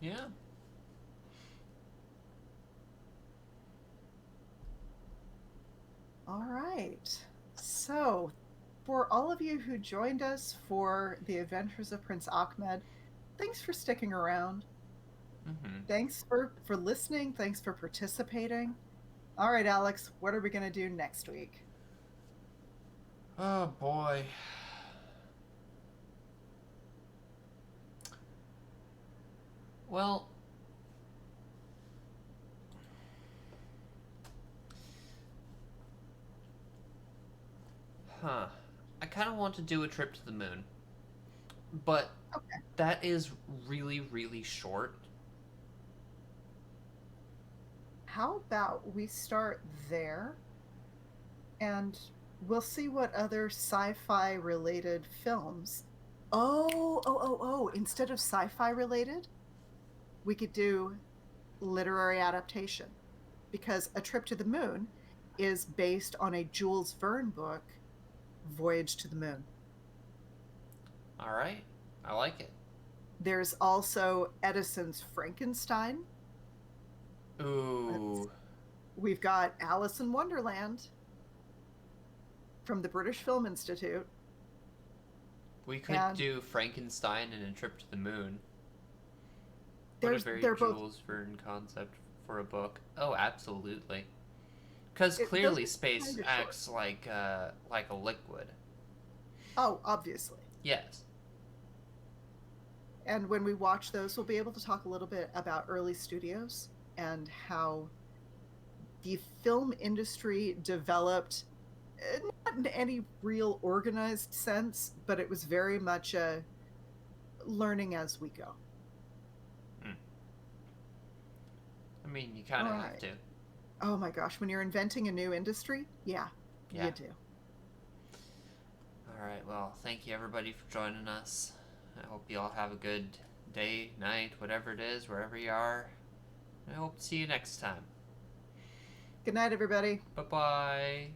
Yeah. All right. So, for all of you who joined us for the Adventures of Prince Achmed, thanks for sticking around. Mm-hmm. Thanks for listening. Thanks for participating. All right, Alex, what are we going to do next week? Oh, boy. Well, I kind of want to do a trip to the moon, but Okay. that is really, really short. How about we start there and we'll see what other sci-fi related films. Oh, instead of sci-fi related, we could do literary adaptation because A Trip to the Moon is based on a Jules Verne book, Voyage to the Moon. All right, I like it. There's also Edison's Frankenstein. Ooh, We've got Alice in Wonderland from the British Film Institute. we could And do Frankenstein and a trip to the moon. What a very they're both. Jules Verne concept for a book. Oh, absolutely. Because Those clearly are space kind of acts like a liquid. Oh, obviously. Yes. And when we watch those, we'll be able to talk a little bit about early studios and how the film industry developed not in any real organized sense, but it was very much a learning as we go. Hmm. I mean, you kind All of have right. to. Oh my gosh, when you're inventing a new industry, yeah, Yeah. you do. All right. Well, thank you everybody for joining us. I hope you all have a good day, night, whatever it is, wherever you are. I hope to see you next time. Good night, everybody. Bye bye.